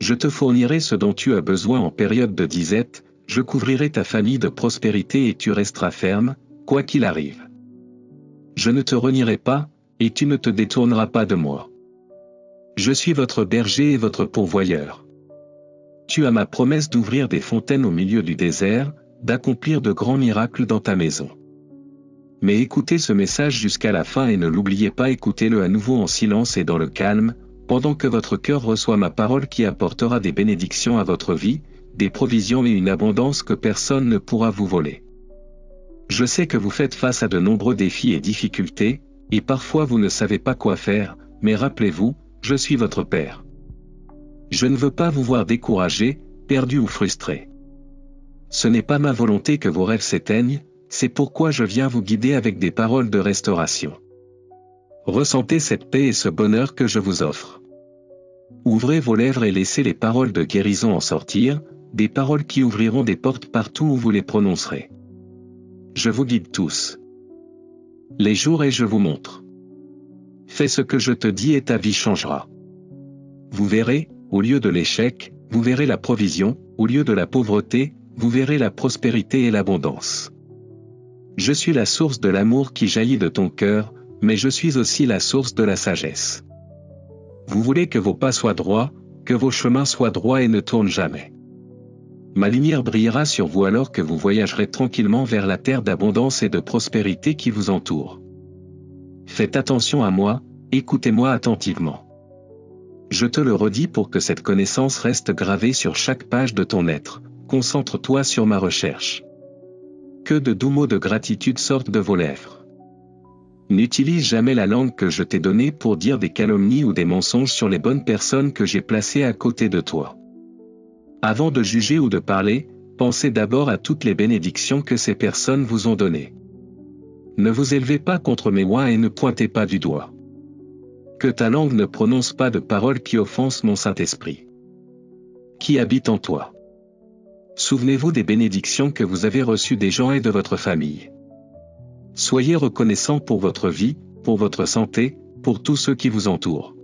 Je te fournirai ce dont tu as besoin en période de disette, je couvrirai ta famille de prospérité et tu resteras ferme, quoi qu'il arrive. Je ne te renierai pas, et tu ne te détourneras pas de moi. Je suis votre berger et votre pourvoyeur. Tu as ma promesse d'ouvrir des fontaines au milieu du désert, d'accomplir de grands miracles dans ta maison. Mais écoutez ce message jusqu'à la fin et ne l'oubliez pas, écoutez-le à nouveau en silence et dans le calme, pendant que votre cœur reçoit ma parole qui apportera des bénédictions à votre vie, des provisions et une abondance que personne ne pourra vous voler. Je sais que vous faites face à de nombreux défis et difficultés, et parfois vous ne savez pas quoi faire, mais rappelez-vous, je suis votre Père. Je ne veux pas vous voir découragé, perdu ou frustré. Ce n'est pas ma volonté que vos rêves s'éteignent, c'est pourquoi je viens vous guider avec des paroles de restauration. Ressentez cette paix et ce bonheur que je vous offre. Ouvrez vos lèvres et laissez les paroles de guérison en sortir, des paroles qui ouvriront des portes partout où vous les prononcerez. Je vous guide tous. Les jours et je vous montre. Fais ce que je te dis et ta vie changera. Vous verrez, au lieu de l'échec, vous verrez la provision, au lieu de la pauvreté, vous verrez la prospérité et l'abondance. Je suis la source de l'amour qui jaillit de ton cœur, mais je suis aussi la source de la sagesse. Vous voulez que vos pas soient droits, que vos chemins soient droits et ne tournent jamais. Ma lumière brillera sur vous alors que vous voyagerez tranquillement vers la terre d'abondance et de prospérité qui vous entoure. Faites attention à moi, écoutez-moi attentivement. Je te le redis pour que cette connaissance reste gravée sur chaque page de ton être, concentre-toi sur ma recherche. Que de doux mots de gratitude sortent de vos lèvres. N'utilise jamais la langue que je t'ai donnée pour dire des calomnies ou des mensonges sur les bonnes personnes que j'ai placées à côté de toi. Avant de juger ou de parler, pensez d'abord à toutes les bénédictions que ces personnes vous ont données. Ne vous élevez pas contre mes oies et ne pointez pas du doigt. Que ta langue ne prononce pas de paroles qui offensent mon Saint-Esprit, qui habite en toi. Souvenez-vous des bénédictions que vous avez reçues des gens et de votre famille. Soyez reconnaissants pour votre vie, pour votre santé, pour tous ceux qui vous entourent.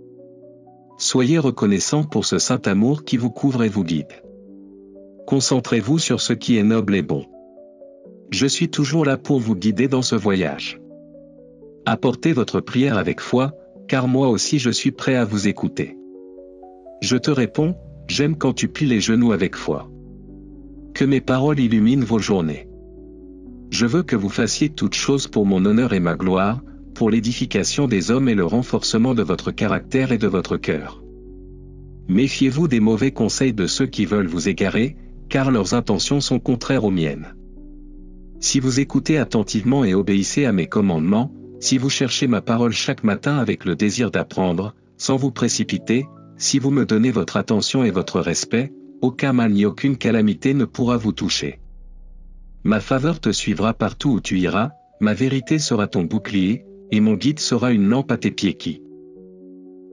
Soyez reconnaissants pour ce saint amour qui vous couvre et vous guide. Concentrez-vous sur ce qui est noble et bon. Je suis toujours là pour vous guider dans ce voyage. Apportez votre prière avec foi, car moi aussi je suis prêt à vous écouter. Je te réponds, j'aime quand tu plies les genoux avec foi. Que mes paroles illuminent vos journées. Je veux que vous fassiez toutes choses pour mon honneur et ma gloire, pour l'édification des hommes et le renforcement de votre caractère et de votre cœur. Méfiez-vous des mauvais conseils de ceux qui veulent vous égarer, car leurs intentions sont contraires aux miennes. Si vous écoutez attentivement et obéissez à mes commandements, si vous cherchez ma parole chaque matin avec le désir d'apprendre, sans vous précipiter, si vous me donnez votre attention et votre respect, aucun mal ni aucune calamité ne pourra vous toucher. Ma faveur te suivra partout où tu iras, ma vérité sera ton bouclier, et mon guide sera une lampe à tes pieds qui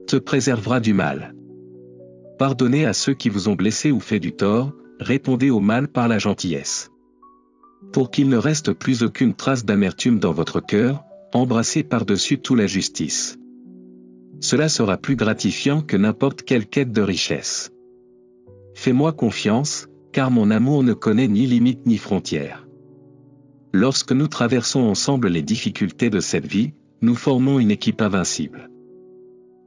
te préservera du mal. Pardonnez à ceux qui vous ont blessé ou fait du tort, répondez au mal par la gentillesse. Pour qu'il ne reste plus aucune trace d'amertume dans votre cœur, embrassez par-dessus tout la justice. Cela sera plus gratifiant que n'importe quelle quête de richesse. Fais-moi confiance, car mon amour ne connaît ni limite ni frontières. Lorsque nous traversons ensemble les difficultés de cette vie, nous formons une équipe invincible.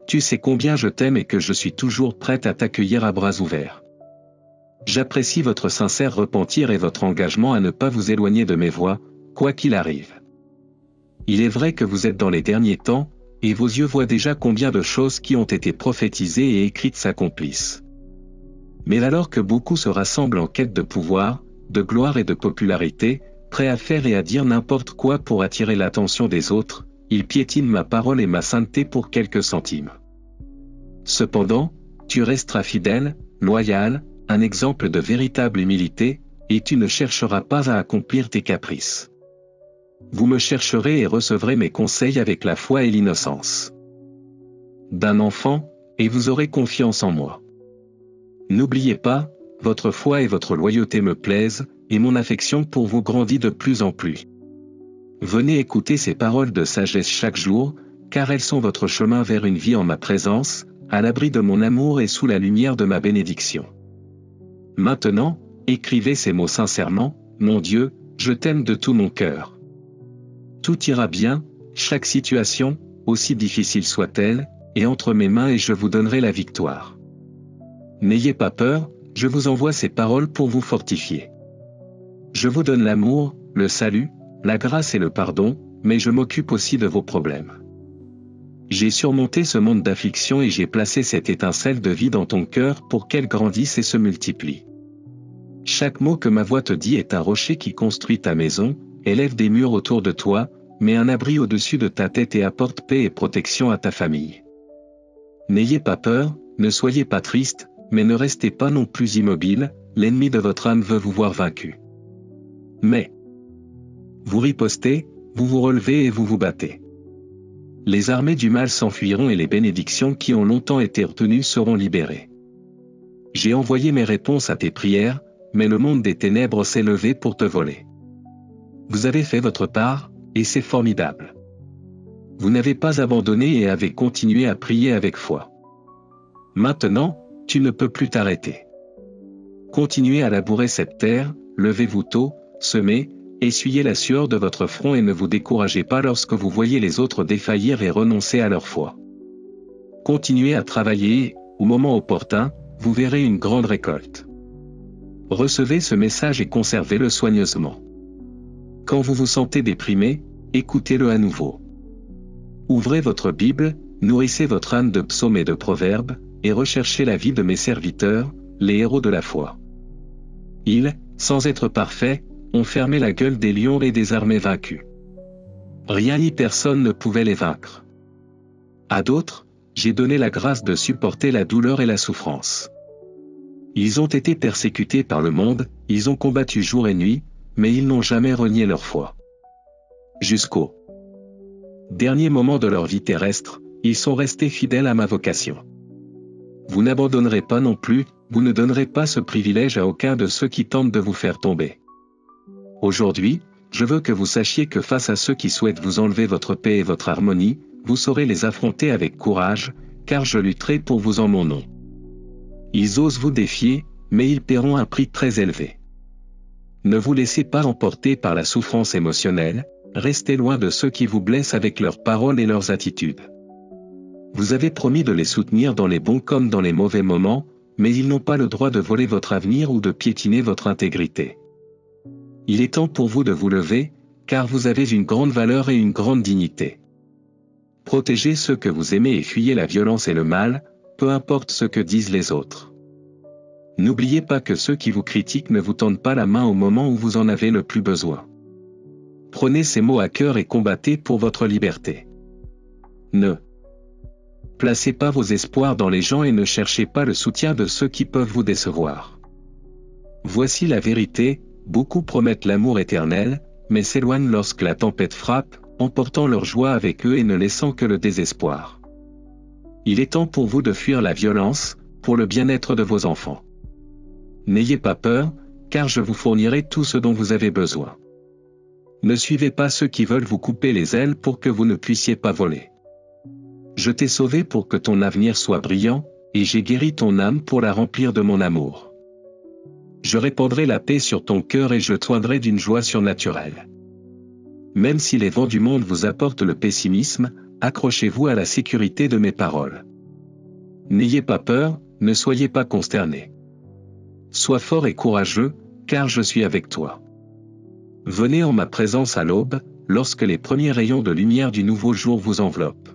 Tu sais combien je t'aime et que je suis toujours prête à t'accueillir à bras ouverts. J'apprécie votre sincère repentir et votre engagement à ne pas vous éloigner de mes voies, quoi qu'il arrive. Il est vrai que vous êtes dans les derniers temps, et vos yeux voient déjà combien de choses qui ont été prophétisées et écrites s'accomplissent. Mais alors que beaucoup se rassemblent en quête de pouvoir, de gloire et de popularité, prêts à faire et à dire n'importe quoi pour attirer l'attention des autres, ils piétinent ma parole et ma sainteté pour quelques centimes. Cependant, tu resteras fidèle, loyal, un exemple de véritable humilité, et tu ne chercheras pas à accomplir tes caprices. Vous me chercherez et recevrez mes conseils avec la foi et l'innocence d'un enfant, et vous aurez confiance en moi. N'oubliez pas, votre foi et votre loyauté me plaisent, et mon affection pour vous grandit de plus en plus. Venez écouter ces paroles de sagesse chaque jour, car elles sont votre chemin vers une vie en ma présence, à l'abri de mon amour et sous la lumière de ma bénédiction. Maintenant, écrivez ces mots sincèrement, mon Dieu, je t'aime de tout mon cœur. Tout ira bien, chaque situation, aussi difficile soit-elle, est entre mes mains et je vous donnerai la victoire. N'ayez pas peur, je vous envoie ces paroles pour vous fortifier. Je vous donne l'amour, le salut, la grâce et le pardon, mais je m'occupe aussi de vos problèmes. J'ai surmonté ce monde d'affliction et j'ai placé cette étincelle de vie dans ton cœur pour qu'elle grandisse et se multiplie. Chaque mot que ma voix te dit est un rocher qui construit ta maison, élève des murs autour de toi, met un abri au-dessus de ta tête et apporte paix et protection à ta famille. N'ayez pas peur, ne soyez pas triste, mais ne restez pas non plus immobile, l'ennemi de votre âme veut vous voir vaincu. Mais vous ripostez, vous vous relevez et vous vous battez. Les armées du mal s'enfuiront et les bénédictions qui ont longtemps été retenues seront libérées. J'ai envoyé mes réponses à tes prières, mais le monde des ténèbres s'est levé pour te voler. Vous avez fait votre part, et c'est formidable. Vous n'avez pas abandonné et avez continué à prier avec foi. Maintenant, tu ne peux plus t'arrêter. Continuez à labourer cette terre, levez-vous tôt, semez, essuyez la sueur de votre front et ne vous découragez pas lorsque vous voyez les autres défaillir et renoncer à leur foi. Continuez à travailler et, au moment opportun, vous verrez une grande récolte. Recevez ce message et conservez-le soigneusement. Quand vous vous sentez déprimé, écoutez-le à nouveau. Ouvrez votre Bible, nourrissez votre âme de psaumes et de proverbes, et recherchez la vie de mes serviteurs, les héros de la foi. Ils, sans être parfaits, ont fermé la gueule des lions et des armées vaincues. Rien ni personne ne pouvait les vaincre. À d'autres, j'ai donné la grâce de supporter la douleur et la souffrance. Ils ont été persécutés par le monde, ils ont combattu jour et nuit, mais ils n'ont jamais renié leur foi. Jusqu'au dernier moment de leur vie terrestre, ils sont restés fidèles à ma vocation. Vous n'abandonnerez pas non plus, vous ne donnerez pas ce privilège à aucun de ceux qui tentent de vous faire tomber. Aujourd'hui, je veux que vous sachiez que face à ceux qui souhaitent vous enlever votre paix et votre harmonie, vous saurez les affronter avec courage, car je lutterai pour vous en mon nom. Ils osent vous défier, mais ils paieront un prix très élevé. Ne vous laissez pas emporter par la souffrance émotionnelle, restez loin de ceux qui vous blessent avec leurs paroles et leurs attitudes. Vous avez promis de les soutenir dans les bons comme dans les mauvais moments, mais ils n'ont pas le droit de voler votre avenir ou de piétiner votre intégrité. Il est temps pour vous de vous lever, car vous avez une grande valeur et une grande dignité. Protégez ceux que vous aimez et fuyez la violence et le mal, peu importe ce que disent les autres. N'oubliez pas que ceux qui vous critiquent ne vous tendent pas la main au moment où vous en avez le plus besoin. Prenez ces mots à cœur et combattez pour votre liberté. Ne placez pas vos espoirs dans les gens et ne cherchez pas le soutien de ceux qui peuvent vous décevoir. Voici la vérité, beaucoup promettent l'amour éternel, mais s'éloignent lorsque la tempête frappe, emportant leur joie avec eux et ne laissant que le désespoir. Il est temps pour vous de fuir la violence, pour le bien-être de vos enfants. N'ayez pas peur, car je vous fournirai tout ce dont vous avez besoin. Ne suivez pas ceux qui veulent vous couper les ailes pour que vous ne puissiez pas voler. Je t'ai sauvé pour que ton avenir soit brillant, et j'ai guéri ton âme pour la remplir de mon amour. Je répandrai la paix sur ton cœur et je t'oindrai d'une joie surnaturelle. Même si les vents du monde vous apportent le pessimisme, accrochez-vous à la sécurité de mes paroles. N'ayez pas peur, ne soyez pas consternés. Sois fort et courageux, car je suis avec toi. Venez en ma présence à l'aube, lorsque les premiers rayons de lumière du nouveau jour vous enveloppent.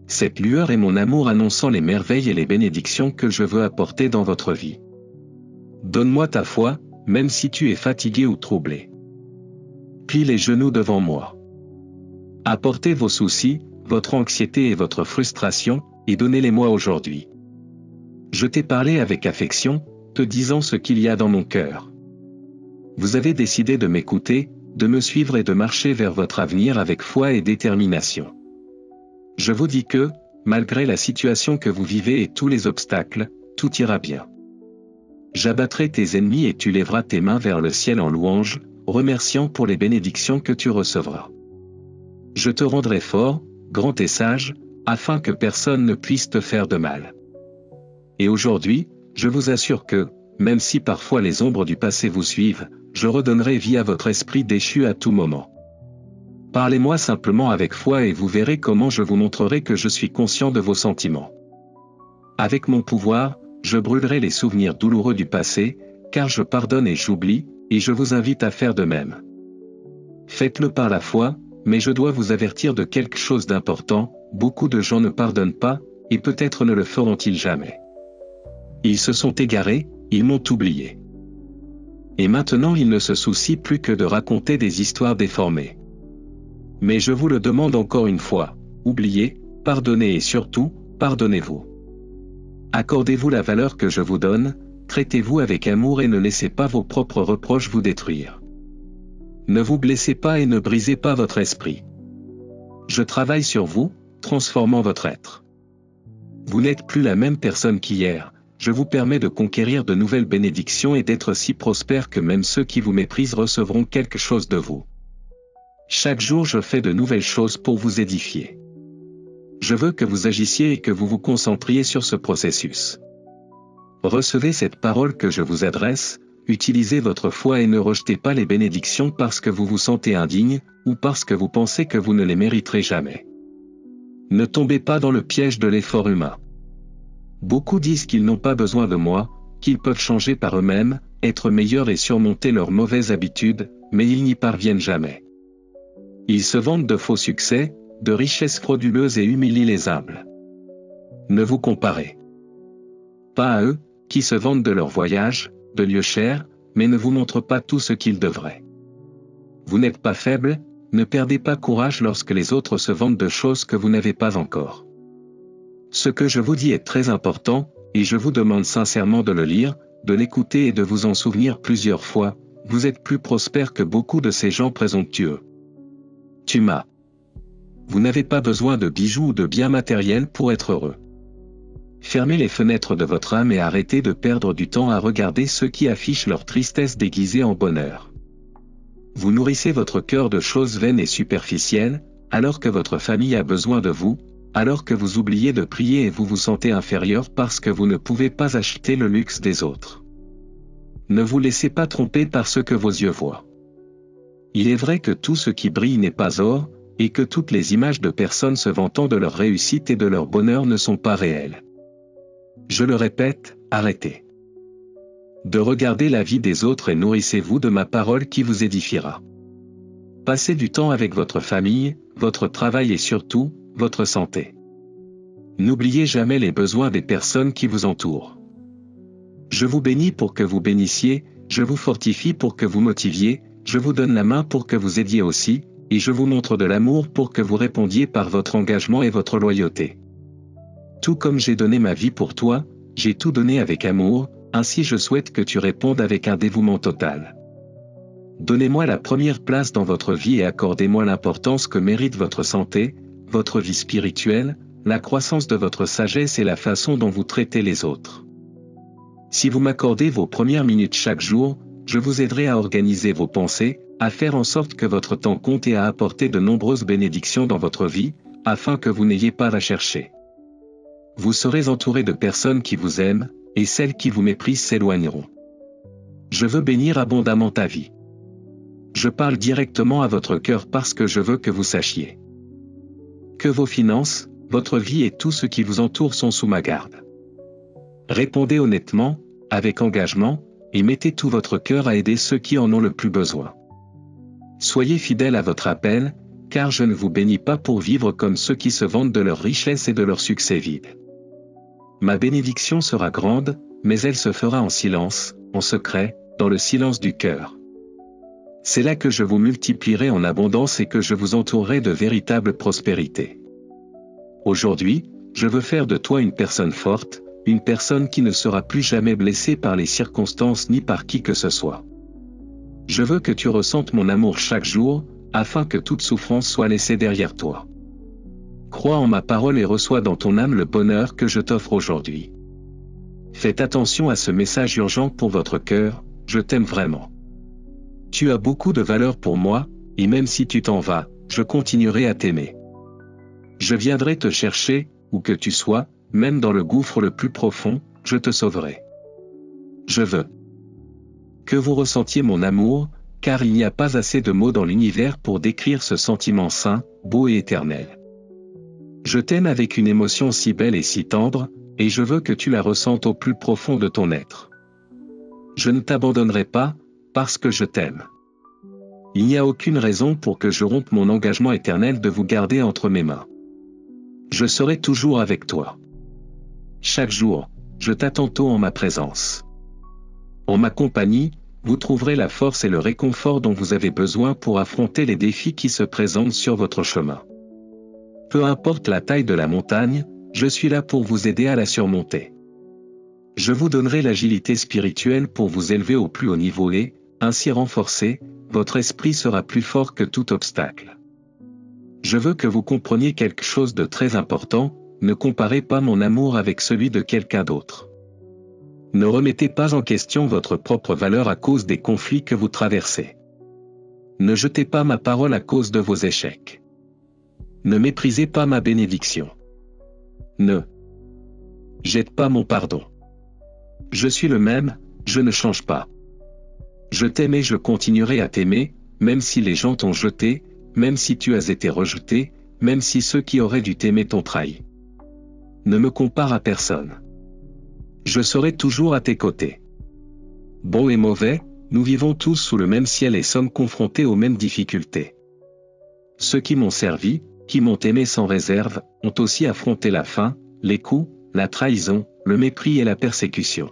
Cette lueur est mon amour annonçant les merveilles et les bénédictions que je veux apporter dans votre vie. Donne-moi ta foi, même si tu es fatigué ou troublé. Plie les genoux devant moi. Apportez vos soucis, votre anxiété et votre frustration, et donnez-les-moi aujourd'hui. Je t'ai parlé avec affection, te disant ce qu'il y a dans mon cœur. Vous avez décidé de m'écouter, de me suivre et de marcher vers votre avenir avec foi et détermination. Je vous dis que, malgré la situation que vous vivez et tous les obstacles, tout ira bien. J'abattrai tes ennemis et tu lèveras tes mains vers le ciel en louange, remerciant pour les bénédictions que tu recevras. Je te rendrai fort, grand et sage, afin que personne ne puisse te faire de mal. Et aujourd'hui, je vous assure que, même si parfois les ombres du passé vous suivent, je redonnerai vie à votre esprit déchu à tout moment. Parlez-moi simplement avec foi et vous verrez comment je vous montrerai que je suis conscient de vos sentiments. Avec mon pouvoir, je brûlerai les souvenirs douloureux du passé, car je pardonne et j'oublie, et je vous invite à faire de même. Faites-le par la foi, mais je dois vous avertir de quelque chose d'important, beaucoup de gens ne pardonnent pas, et peut-être ne le feront-ils jamais. Ils se sont égarés, ils m'ont oublié. Et maintenant ils ne se soucient plus que de raconter des histoires déformées. Mais je vous le demande encore une fois, oubliez, pardonnez et surtout, pardonnez-vous. Accordez-vous la valeur que je vous donne, traitez-vous avec amour et ne laissez pas vos propres reproches vous détruire. Ne vous blessez pas et ne brisez pas votre esprit. Je travaille sur vous, transformant votre être. Vous n'êtes plus la même personne qu'hier, je vous permets de conquérir de nouvelles bénédictions et d'être si prospère que même ceux qui vous méprisent recevront quelque chose de vous. Chaque jour je fais de nouvelles choses pour vous édifier. Je veux que vous agissiez et que vous vous concentriez sur ce processus. Recevez cette parole que je vous adresse, utilisez votre foi et ne rejetez pas les bénédictions parce que vous vous sentez indigne, ou parce que vous pensez que vous ne les mériterez jamais. Ne tombez pas dans le piège de l'effort humain. Beaucoup disent qu'ils n'ont pas besoin de moi, qu'ils peuvent changer par eux-mêmes, être meilleurs et surmonter leurs mauvaises habitudes, mais ils n'y parviennent jamais. Ils se vantent de faux succès, de richesses frauduleuses et humilient les humbles. Ne vous comparez pas à eux, qui se vantent de leur voyage, de lieux chers, mais ne vous montrent pas tout ce qu'ils devraient. Vous n'êtes pas faible, ne perdez pas courage lorsque les autres se vantent de choses que vous n'avez pas encore. Ce que je vous dis est très important, et je vous demande sincèrement de le lire, de l'écouter et de vous en souvenir plusieurs fois, vous êtes plus prospère que beaucoup de ces gens présomptueux. Vous n'avez pas besoin de bijoux ou de biens matériels pour être heureux. Fermez les fenêtres de votre âme et arrêtez de perdre du temps à regarder ceux qui affichent leur tristesse déguisée en bonheur. Vous nourrissez votre cœur de choses vaines et superficielles, alors que votre famille a besoin de vous, alors que vous oubliez de prier et vous vous sentez inférieur parce que vous ne pouvez pas acheter le luxe des autres. Ne vous laissez pas tromper par ce que vos yeux voient. Il est vrai que tout ce qui brille n'est pas or, et que toutes les images de personnes se vantant de leur réussite et de leur bonheur ne sont pas réelles. Je le répète, arrêtez de regarder la vie des autres et nourrissez-vous de ma parole qui vous édifiera. Passez du temps avec votre famille, votre travail et surtout, votre santé. N'oubliez jamais les besoins des personnes qui vous entourent. Je vous bénis pour que vous bénissiez, je vous fortifie pour que vous motiviez, je vous donne la main pour que vous aidiez aussi, et je vous montre de l'amour pour que vous répondiez par votre engagement et votre loyauté. Tout comme j'ai donné ma vie pour toi, j'ai tout donné avec amour, ainsi je souhaite que tu répondes avec un dévouement total. Donnez-moi la première place dans votre vie et accordez-moi l'importance que mérite votre santé, votre vie spirituelle, la croissance de votre sagesse et la façon dont vous traitez les autres. Si vous m'accordez vos premières minutes chaque jour, je vous aiderai à organiser vos pensées, à faire en sorte que votre temps compte et à apporter de nombreuses bénédictions dans votre vie, afin que vous n'ayez pas à chercher. Vous serez entouré de personnes qui vous aiment, et celles qui vous méprisent s'éloigneront. Je veux bénir abondamment ta vie. Je parle directement à votre cœur parce que je veux que vous sachiez que vos finances, votre vie et tout ce qui vous entoure sont sous ma garde. Répondez honnêtement, avec engagement, et mettez tout votre cœur à aider ceux qui en ont le plus besoin. Soyez fidèles à votre appel, car je ne vous bénis pas pour vivre comme ceux qui se vantent de leur richesse et de leur succès vide. Ma bénédiction sera grande, mais elle se fera en silence, en secret, dans le silence du cœur. C'est là que je vous multiplierai en abondance et que je vous entourerai de véritable prospérité. Aujourd'hui, je veux faire de toi une personne forte, une personne qui ne sera plus jamais blessée par les circonstances ni par qui que ce soit. Je veux que tu ressentes mon amour chaque jour, afin que toute souffrance soit laissée derrière toi. Crois en ma parole et reçois dans ton âme le bonheur que je t'offre aujourd'hui. Faites attention à ce message urgent pour votre cœur, je t'aime vraiment. Tu as beaucoup de valeur pour moi, et même si tu t'en vas, je continuerai à t'aimer. Je viendrai te chercher, où que tu sois, même dans le gouffre le plus profond, je te sauverai. Je veux que vous ressentiez mon amour, car il n'y a pas assez de mots dans l'univers pour décrire ce sentiment sain, beau et éternel. Je t'aime avec une émotion si belle et si tendre, et je veux que tu la ressentes au plus profond de ton être. Je ne t'abandonnerai pas, parce que je t'aime. Il n'y a aucune raison pour que je rompe mon engagement éternel de vous garder entre mes mains. Je serai toujours avec toi. Chaque jour, je t'attends tôt en ma présence. En ma compagnie, vous trouverez la force et le réconfort dont vous avez besoin pour affronter les défis qui se présentent sur votre chemin. Peu importe la taille de la montagne, je suis là pour vous aider à la surmonter. Je vous donnerai l'agilité spirituelle pour vous élever au plus haut niveau et, ainsi renforcé, votre esprit sera plus fort que tout obstacle. Je veux que vous compreniez quelque chose de très important, ne comparez pas mon amour avec celui de quelqu'un d'autre. Ne remettez pas en question votre propre valeur à cause des conflits que vous traversez. Ne jetez pas ma parole à cause de vos échecs. Ne méprisez pas ma bénédiction. Ne jette pas mon pardon. Je suis le même, je ne change pas. Je t'aime et je continuerai à t'aimer, même si les gens t'ont jeté, même si tu as été rejeté, même si ceux qui auraient dû t'aimer t'ont trahi. Ne me compare à personne. Je serai toujours à tes côtés. Bon et mauvais, nous vivons tous sous le même ciel et sommes confrontés aux mêmes difficultés. Ceux qui m'ont servi, qui m'ont aimé sans réserve, ont aussi affronté la faim, les coups, la trahison, le mépris et la persécution.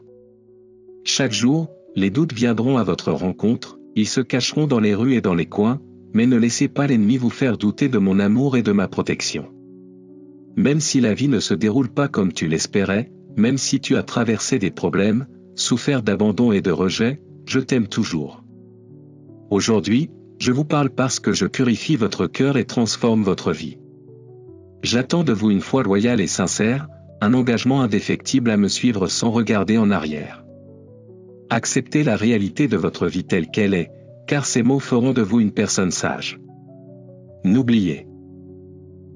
Chaque jour, les doutes viendront à votre rencontre, ils se cacheront dans les rues et dans les coins, mais ne laissez pas l'ennemi vous faire douter de mon amour et de ma protection. Même si la vie ne se déroule pas comme tu l'espérais, même si tu as traversé des problèmes, souffert d'abandon et de rejet, je t'aime toujours. Aujourd'hui, je vous parle parce que je purifie votre cœur et transforme votre vie. J'attends de vous une foi loyale et sincère, un engagement indéfectible à me suivre sans regarder en arrière. Acceptez la réalité de votre vie telle qu'elle est, car ces mots feront de vous une personne sage. N'oubliez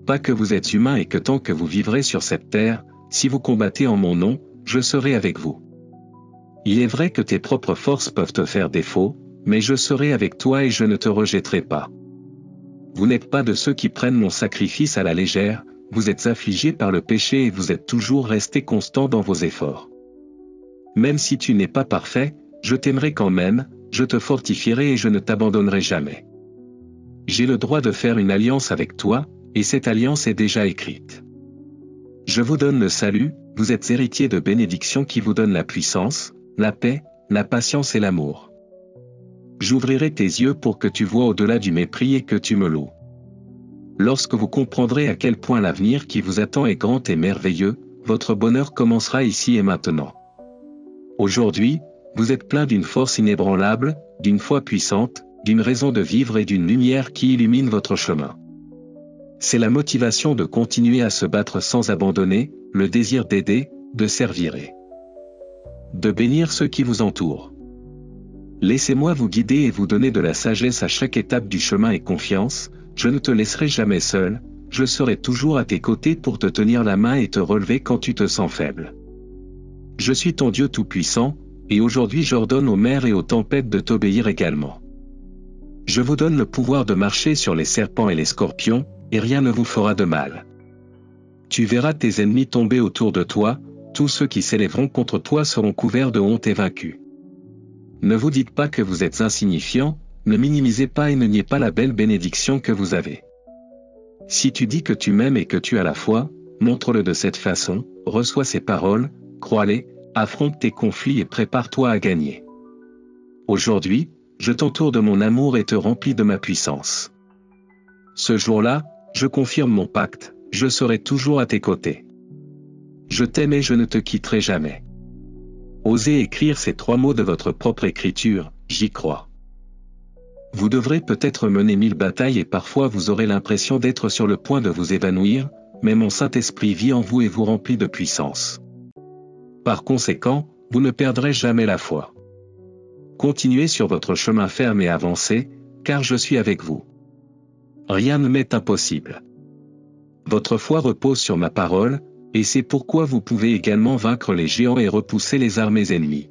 pas que vous êtes humain et que tant que vous vivrez sur cette terre, si vous combattez en mon nom, je serai avec vous. Il est vrai que tes propres forces peuvent te faire défaut, mais je serai avec toi et je ne te rejetterai pas. Vous n'êtes pas de ceux qui prennent mon sacrifice à la légère, vous êtes affligés par le péché et vous êtes toujours restés constants dans vos efforts. Même si tu n'es pas parfait, je t'aimerai quand même, je te fortifierai et je ne t'abandonnerai jamais. J'ai le droit de faire une alliance avec toi, et cette alliance est déjà écrite. Je vous donne le salut, vous êtes héritiers de bénédictions qui vous donnent la puissance, la paix, la patience et l'amour. J'ouvrirai tes yeux pour que tu vois au-delà du mépris et que tu me loues. Lorsque vous comprendrez à quel point l'avenir qui vous attend est grand et merveilleux, votre bonheur commencera ici et maintenant. Aujourd'hui, vous êtes plein d'une force inébranlable, d'une foi puissante, d'une raison de vivre et d'une lumière qui illumine votre chemin. C'est la motivation de continuer à se battre sans abandonner, le désir d'aider, de servir et de bénir ceux qui vous entourent. Laissez-moi vous guider et vous donner de la sagesse à chaque étape du chemin et confiance, je ne te laisserai jamais seul, je serai toujours à tes côtés pour te tenir la main et te relever quand tu te sens faible. Je suis ton Dieu tout-puissant, et aujourd'hui j'ordonne aux mers et aux tempêtes de t'obéir également. Je vous donne le pouvoir de marcher sur les serpents et les scorpions, et rien ne vous fera de mal. Tu verras tes ennemis tomber autour de toi, tous ceux qui s'élèveront contre toi seront couverts de honte et vaincus. Ne vous dites pas que vous êtes insignifiant, ne minimisez pas et ne niez pas la belle bénédiction que vous avez. Si tu dis que tu m'aimes et que tu as la foi, montre-le de cette façon, reçois ces paroles, crois-les, affronte tes conflits et prépare-toi à gagner. Aujourd'hui, je t'entoure de mon amour et te remplis de ma puissance. Ce jour-là, je confirme mon pacte, je serai toujours à tes côtés. Je t'aime et je ne te quitterai jamais. Osez écrire ces 3 mots de votre propre écriture, j'y crois. Vous devrez peut-être mener 1000 batailles et parfois vous aurez l'impression d'être sur le point de vous évanouir, mais mon Saint-Esprit vit en vous et vous remplit de puissance. Par conséquent, vous ne perdrez jamais la foi. Continuez sur votre chemin ferme et avancez, car je suis avec vous. Rien ne m'est impossible. Votre foi repose sur ma parole, et c'est pourquoi vous pouvez également vaincre les géants et repousser les armées ennemies.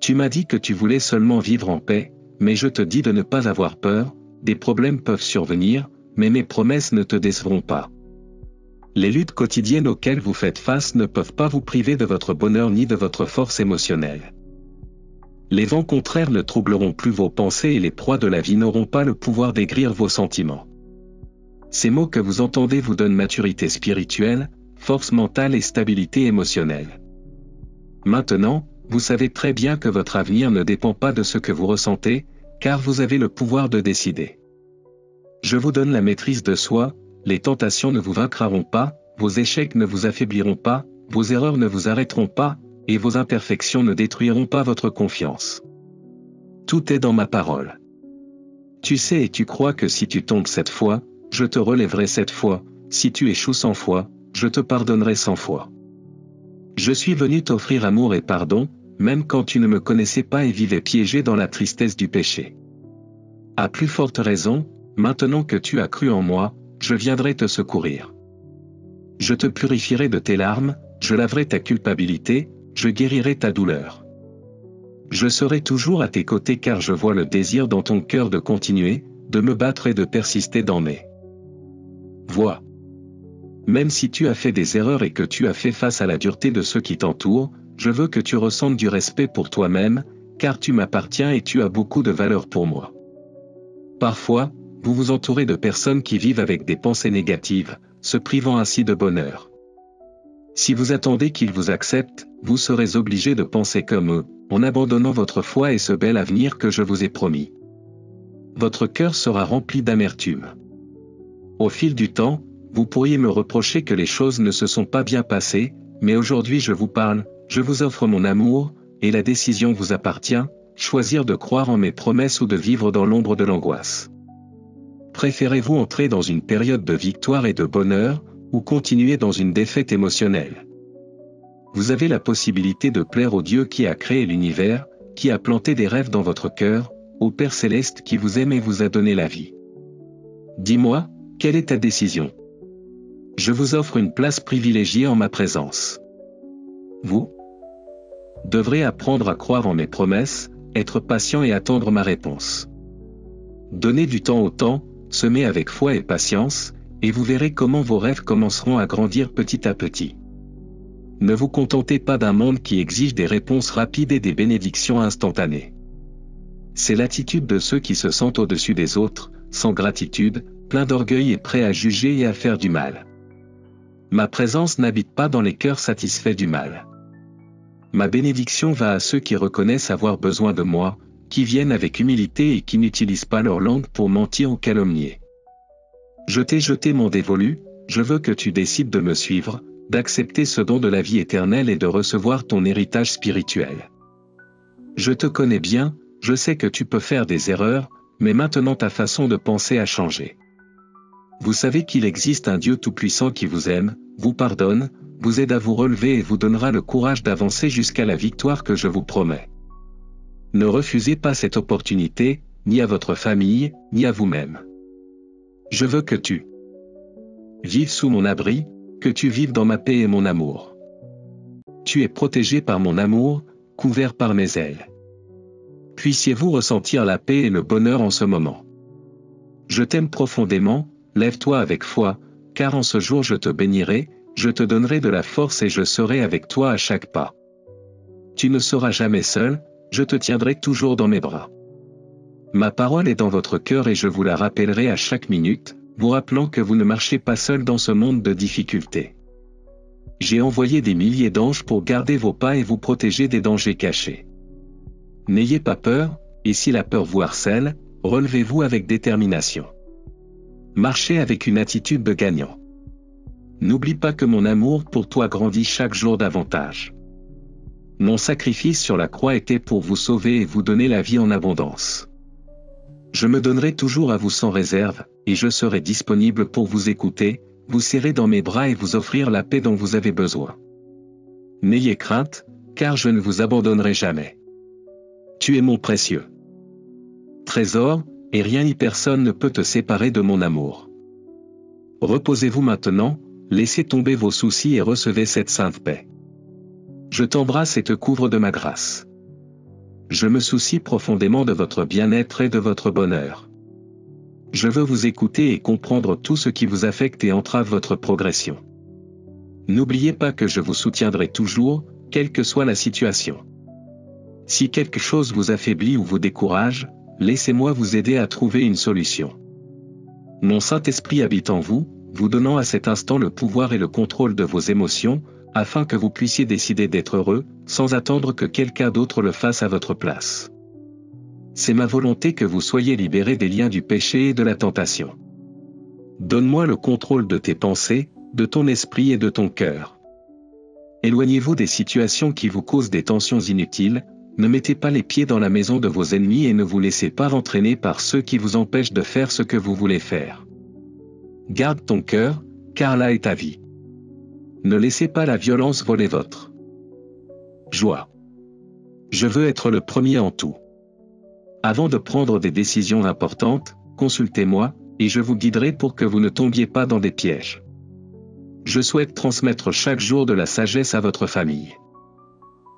Tu m'as dit que tu voulais seulement vivre en paix, mais je te dis de ne pas avoir peur, des problèmes peuvent survenir, mais mes promesses ne te décevront pas. Les luttes quotidiennes auxquelles vous faites face ne peuvent pas vous priver de votre bonheur ni de votre force émotionnelle. Les vents contraires ne troubleront plus vos pensées et les proies de la vie n'auront pas le pouvoir d'aigrir vos sentiments. Ces mots que vous entendez vous donnent maturité spirituelle, force mentale et stabilité émotionnelle. Maintenant, vous savez très bien que votre avenir ne dépend pas de ce que vous ressentez, car vous avez le pouvoir de décider. Je vous donne la maîtrise de soi, les tentations ne vous vaincront pas, vos échecs ne vous affaibliront pas, vos erreurs ne vous arrêteront pas, et vos imperfections ne détruiront pas votre confiance. Tout est dans ma parole. Tu sais et tu crois que si tu tombes 7 fois, je te relèverai 7 fois, si tu échoues 100 fois, je te pardonnerai 100 fois. Je suis venu t'offrir amour et pardon, même quand tu ne me connaissais pas et vivais piégé dans la tristesse du péché. À plus forte raison, maintenant que tu as cru en moi, je viendrai te secourir. Je te purifierai de tes larmes, je laverai ta culpabilité, je guérirai ta douleur. Je serai toujours à tes côtés car je vois le désir dans ton cœur de continuer, de me battre et de persister dans mes voies. Même si tu as fait des erreurs et que tu as fait face à la dureté de ceux qui t'entourent, je veux que tu ressentes du respect pour toi-même, car tu m'appartiens et tu as beaucoup de valeur pour moi. Parfois, vous vous entourez de personnes qui vivent avec des pensées négatives, se privant ainsi de bonheur. Si vous attendez qu'ils vous acceptent, vous serez obligé de penser comme eux, en abandonnant votre foi et ce bel avenir que je vous ai promis. Votre cœur sera rempli d'amertume. Au fil du temps, vous pourriez me reprocher que les choses ne se sont pas bien passées, mais aujourd'hui je vous parle, je vous offre mon amour, et la décision vous appartient, choisir de croire en mes promesses ou de vivre dans l'ombre de l'angoisse. Préférez-vous entrer dans une période de victoire et de bonheur, ou continuer dans une défaite émotionnelle? Vous avez la possibilité de plaire au Dieu qui a créé l'univers, qui a planté des rêves dans votre cœur, au Père Céleste qui vous aime et vous a donné la vie. Dis-moi, quelle est ta décision? Je vous offre une place privilégiée en ma présence. Vous devrez apprendre à croire en mes promesses, être patient et attendre ma réponse. Donnez du temps au temps, semez avec foi et patience, et vous verrez comment vos rêves commenceront à grandir petit à petit. Ne vous contentez pas d'un monde qui exige des réponses rapides et des bénédictions instantanées. C'est l'attitude de ceux qui se sentent au-dessus des autres, sans gratitude, pleins d'orgueil et prêts à juger et à faire du mal. Ma présence n'habite pas dans les cœurs satisfaits du mal. Ma bénédiction va à ceux qui reconnaissent avoir besoin de moi, qui viennent avec humilité et qui n'utilisent pas leur langue pour mentir ou calomnier. Je t'ai jeté mon dévolu, je veux que tu décides de me suivre, d'accepter ce don de la vie éternelle et de recevoir ton héritage spirituel. Je te connais bien, je sais que tu peux faire des erreurs, mais maintenant ta façon de penser a changé. Vous savez qu'il existe un Dieu tout-puissant qui vous aime, vous pardonne, vous aide à vous relever et vous donnera le courage d'avancer jusqu'à la victoire que je vous promets. Ne refusez pas cette opportunité, ni à votre famille, ni à vous-même. Je veux que tu vives sous mon abri, que tu vives dans ma paix et mon amour. Tu es protégé par mon amour, couvert par mes ailes. Puissiez-vous ressentir la paix et le bonheur en ce moment. Je t'aime profondément, lève-toi avec foi, car en ce jour je te bénirai, je te donnerai de la force et je serai avec toi à chaque pas. Tu ne seras jamais seul, je te tiendrai toujours dans mes bras. Ma parole est dans votre cœur et je vous la rappellerai à chaque minute, vous rappelant que vous ne marchez pas seul dans ce monde de difficultés. J'ai envoyé des milliers d'anges pour garder vos pas et vous protéger des dangers cachés. N'ayez pas peur, et si la peur vous harcèle, relevez-vous avec détermination. Marchez avec une attitude de gagnant. N'oublie pas que mon amour pour toi grandit chaque jour davantage. Mon sacrifice sur la croix était pour vous sauver et vous donner la vie en abondance. Je me donnerai toujours à vous sans réserve, et je serai disponible pour vous écouter, vous serrer dans mes bras et vous offrir la paix dont vous avez besoin. N'ayez crainte, car je ne vous abandonnerai jamais. Tu es mon précieux trésor, et rien ni personne ne peut te séparer de mon amour. Reposez-vous maintenant, laissez tomber vos soucis et recevez cette sainte paix. Je t'embrasse et te couvre de ma grâce. Je me soucie profondément de votre bien-être et de votre bonheur. Je veux vous écouter et comprendre tout ce qui vous affecte et entrave votre progression. N'oubliez pas que je vous soutiendrai toujours, quelle que soit la situation. Si quelque chose vous affaiblit ou vous décourage, laissez-moi vous aider à trouver une solution. Mon Saint-Esprit habite en vous, vous donnant à cet instant le pouvoir et le contrôle de vos émotions, afin que vous puissiez décider d'être heureux, sans attendre que quelqu'un d'autre le fasse à votre place. C'est ma volonté que vous soyez libérés des liens du péché et de la tentation. Donne-moi le contrôle de tes pensées, de ton esprit et de ton cœur. Éloignez-vous des situations qui vous causent des tensions inutiles, ne mettez pas les pieds dans la maison de vos ennemis et ne vous laissez pas entraîner par ceux qui vous empêchent de faire ce que vous voulez faire. Garde ton cœur, car là est ta vie. Ne laissez pas la violence voler votre joie. Je veux être le premier en tout. Avant de prendre des décisions importantes, consultez-moi, et je vous guiderai pour que vous ne tombiez pas dans des pièges. Je souhaite transmettre chaque jour de la sagesse à votre famille.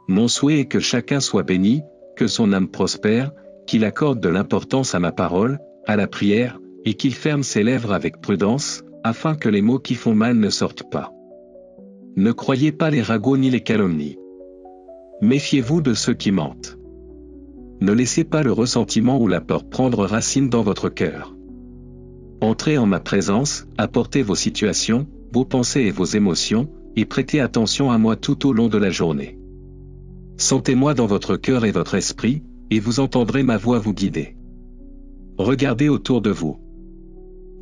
Mon souhait est que chacun soit béni, que son âme prospère, qu'il accorde de l'importance à ma parole, à la prière, et qu'il ferme ses lèvres avec prudence, afin que les mots qui font mal ne sortent pas. Ne croyez pas les ragots ni les calomnies. Méfiez-vous de ceux qui mentent. Ne laissez pas le ressentiment ou la peur prendre racine dans votre cœur. Entrez en ma présence, apportez vos situations, vos pensées et vos émotions, et prêtez attention à moi tout au long de la journée. Sentez-moi dans votre cœur et votre esprit, et vous entendrez ma voix vous guider. Regardez autour de vous.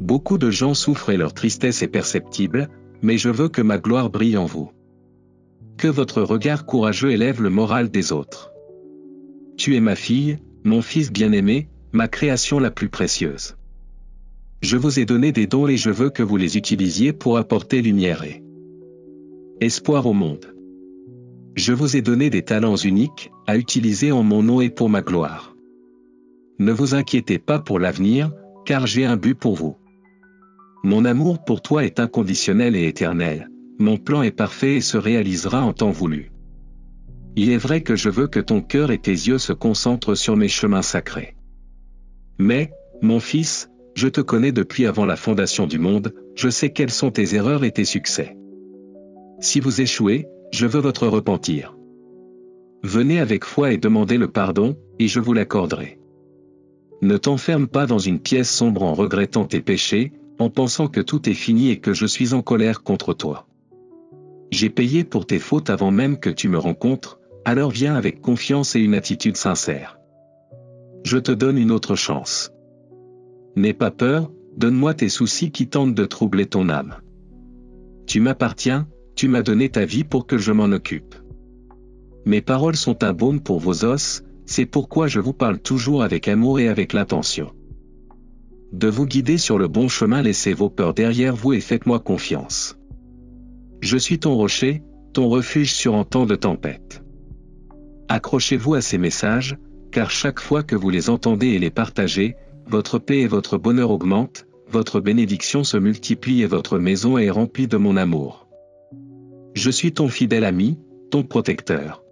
Beaucoup de gens souffrent et leur tristesse est perceptible, mais je veux que ma gloire brille en vous. Que votre regard courageux élève le moral des autres. Tu es ma fille, mon fils bien-aimé, ma création la plus précieuse. Je vous ai donné des dons et je veux que vous les utilisiez pour apporter lumière et espoir au monde. Je vous ai donné des talents uniques, à utiliser en mon nom et pour ma gloire. Ne vous inquiétez pas pour l'avenir, car j'ai un but pour vous. Mon amour pour toi est inconditionnel et éternel, mon plan est parfait et se réalisera en temps voulu. Il est vrai que je veux que ton cœur et tes yeux se concentrent sur mes chemins sacrés. Mais, mon fils, je te connais depuis avant la fondation du monde, je sais quelles sont tes erreurs et tes succès. Si vous échouez, je veux votre repentir. Venez avec foi et demandez le pardon, et je vous l'accorderai. Ne t'enferme pas dans une pièce sombre en regrettant tes péchés, en pensant que tout est fini et que je suis en colère contre toi. J'ai payé pour tes fautes avant même que tu me rencontres, alors viens avec confiance et une attitude sincère. Je te donne une autre chance. N'aie pas peur, donne-moi tes soucis qui tentent de troubler ton âme. Tu m'appartiens, tu m'as donné ta vie pour que je m'en occupe. Mes paroles sont un baume pour vos os, c'est pourquoi je vous parle toujours avec amour et avec l'intention de vous guider sur le bon chemin. Laissez vos peurs derrière vous et faites-moi confiance. Je suis ton rocher, ton refuge sur un temps de tempête. Accrochez-vous à ces messages, car chaque fois que vous les entendez et les partagez, votre paix et votre bonheur augmentent, votre bénédiction se multiplie et votre maison est remplie de mon amour. Je suis ton fidèle ami, ton protecteur.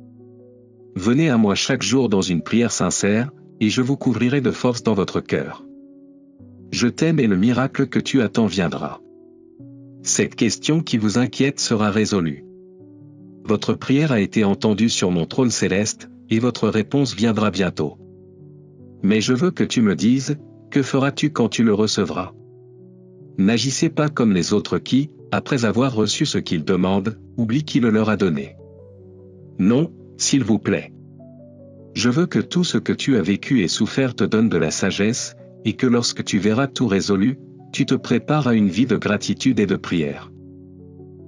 Venez à moi chaque jour dans une prière sincère, et je vous couvrirai de force dans votre cœur. Je t'aime et le miracle que tu attends viendra. Cette question qui vous inquiète sera résolue. Votre prière a été entendue sur mon trône céleste, et votre réponse viendra bientôt. Mais je veux que tu me dises, que feras-tu quand tu le recevras? N'agissez pas comme les autres qui, après avoir reçu ce qu'ils demandent, oublient qui le leur a donné. Non, s'il vous plaît. Je veux que tout ce que tu as vécu et souffert te donne de la sagesse, et que lorsque tu verras tout résolu, tu te prépares à une vie de gratitude et de prière.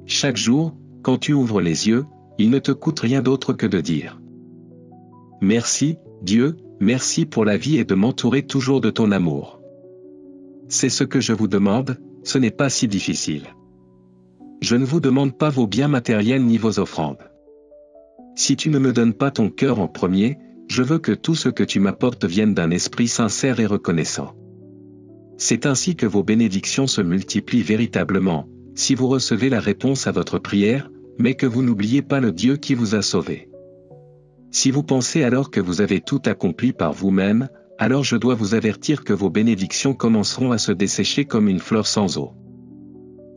Chaque jour, quand tu ouvres les yeux, il ne te coûte rien d'autre que de dire « Merci, Dieu, merci pour la vie et de m'entourer toujours de ton amour. » C'est ce que je vous demande, ce n'est pas si difficile. Je ne vous demande pas vos biens matériels ni vos offrandes. Si tu ne me donnes pas ton cœur en premier, je veux que tout ce que tu m'apportes vienne d'un esprit sincère et reconnaissant. C'est ainsi que vos bénédictions se multiplient véritablement, si vous recevez la réponse à votre prière, mais que vous n'oubliez pas le Dieu qui vous a sauvé. Si vous pensez alors que vous avez tout accompli par vous-même, alors je dois vous avertir que vos bénédictions commenceront à se dessécher comme une fleur sans eau.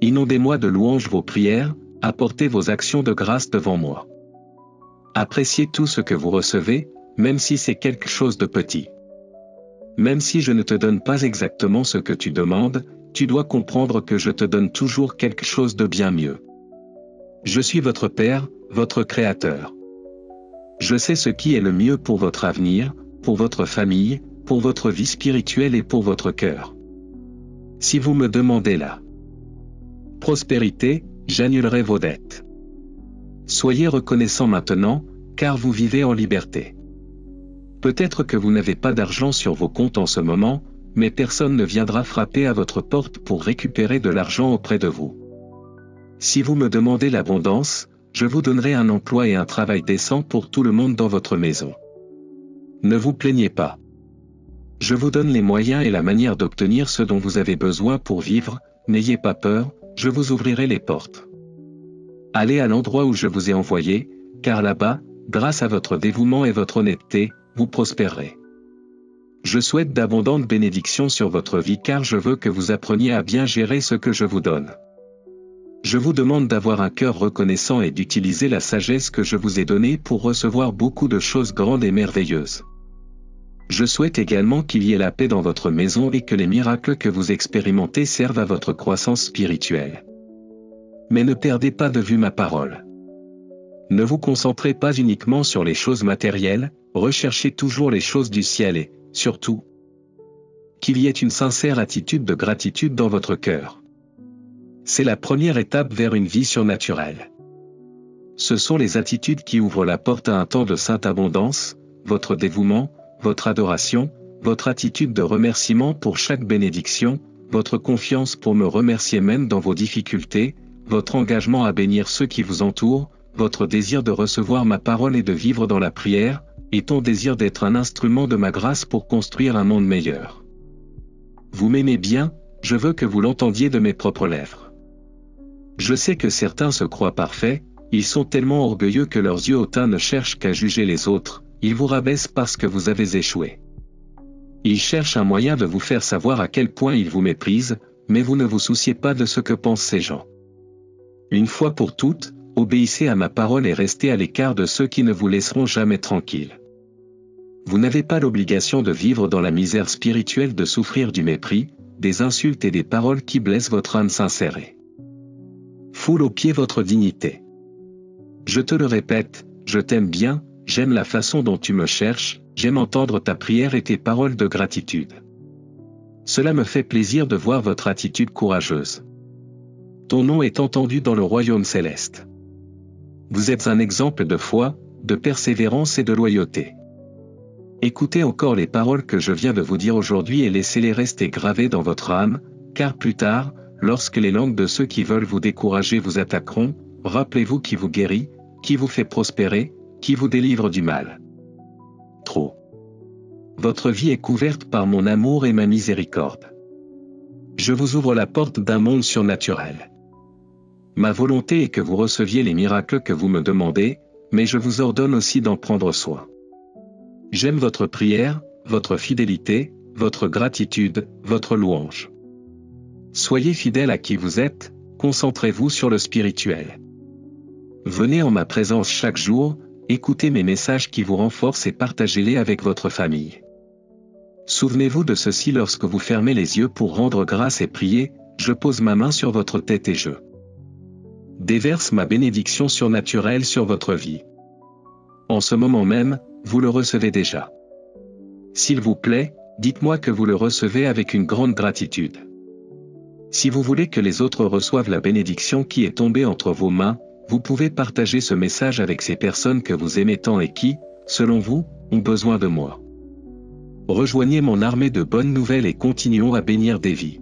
Inondez-moi de louanges vos prières, apportez vos actions de grâce devant moi. Appréciez tout ce que vous recevez, même si c'est quelque chose de petit. Même si je ne te donne pas exactement ce que tu demandes, tu dois comprendre que je te donne toujours quelque chose de bien mieux. Je suis votre Père, votre Créateur. Je sais ce qui est le mieux pour votre avenir, pour votre famille, pour votre vie spirituelle et pour votre cœur. Si vous me demandez la prospérité, j'annulerai vos dettes. Soyez reconnaissants maintenant, car vous vivez en liberté. Peut-être que vous n'avez pas d'argent sur vos comptes en ce moment, mais personne ne viendra frapper à votre porte pour récupérer de l'argent auprès de vous. Si vous me demandez l'abondance, je vous donnerai un emploi et un travail décent pour tout le monde dans votre maison. Ne vous plaignez pas. Je vous donne les moyens et la manière d'obtenir ce dont vous avez besoin pour vivre, n'ayez pas peur, je vous ouvrirai les portes. Allez à l'endroit où je vous ai envoyé, car là-bas, grâce à votre dévouement et votre honnêteté, vous prospérerez. Je souhaite d'abondantes bénédictions sur votre vie car je veux que vous appreniez à bien gérer ce que je vous donne. Je vous demande d'avoir un cœur reconnaissant et d'utiliser la sagesse que je vous ai donnée pour recevoir beaucoup de choses grandes et merveilleuses. Je souhaite également qu'il y ait la paix dans votre maison et que les miracles que vous expérimentez servent à votre croissance spirituelle. Mais ne perdez pas de vue ma parole. Ne vous concentrez pas uniquement sur les choses matérielles, recherchez toujours les choses du ciel et, surtout, qu'il y ait une sincère attitude de gratitude dans votre cœur. C'est la première étape vers une vie surnaturelle. Ce sont les attitudes qui ouvrent la porte à un temps de sainte abondance, votre dévouement, votre adoration, votre attitude de remerciement pour chaque bénédiction, votre confiance pour me remercier même dans vos difficultés, votre engagement à bénir ceux qui vous entourent, votre désir de recevoir ma parole et de vivre dans la prière, et ton désir d'être un instrument de ma grâce pour construire un monde meilleur. Vous m'aimez bien, je veux que vous l'entendiez de mes propres lèvres. Je sais que certains se croient parfaits, ils sont tellement orgueilleux que leurs yeux hautains ne cherchent qu'à juger les autres, ils vous rabaissent parce que vous avez échoué. Ils cherchent un moyen de vous faire savoir à quel point ils vous méprisent, mais vous ne vous souciez pas de ce que pensent ces gens. Une fois pour toutes, obéissez à ma parole et restez à l'écart de ceux qui ne vous laisseront jamais tranquille. Vous n'avez pas l'obligation de vivre dans la misère spirituelle, de souffrir du mépris, des insultes et des paroles qui blessent votre âme sincère. Foule aux pieds votre dignité. Je te le répète, je t'aime bien, j'aime la façon dont tu me cherches, j'aime entendre ta prière et tes paroles de gratitude. Cela me fait plaisir de voir votre attitude courageuse. Ton nom est entendu dans le royaume céleste. Vous êtes un exemple de foi, de persévérance et de loyauté. Écoutez encore les paroles que je viens de vous dire aujourd'hui et laissez-les rester gravées dans votre âme, car plus tard, lorsque les langues de ceux qui veulent vous décourager vous attaqueront, rappelez-vous qui vous guérit, qui vous fait prospérer, qui vous délivre du mal. Trop. Votre vie est couverte par mon amour et ma miséricorde. Je vous ouvre la porte d'un monde surnaturel. Ma volonté est que vous receviez les miracles que vous me demandez, mais je vous ordonne aussi d'en prendre soin. J'aime votre prière, votre fidélité, votre gratitude, votre louange. Soyez fidèle à qui vous êtes, concentrez-vous sur le spirituel. Venez en ma présence chaque jour, écoutez mes messages qui vous renforcent et partagez-les avec votre famille. Souvenez-vous de ceci lorsque vous fermez les yeux pour rendre grâce et prier, je pose ma main sur votre tête et je déverse ma bénédiction surnaturelle sur votre vie. En ce moment même, vous le recevez déjà. S'il vous plaît, dites-moi que vous le recevez avec une grande gratitude. Si vous voulez que les autres reçoivent la bénédiction qui est tombée entre vos mains, vous pouvez partager ce message avec ces personnes que vous aimez tant et qui, selon vous, ont besoin de moi. Rejoignez mon armée de bonnes nouvelles et continuons à bénir des vies.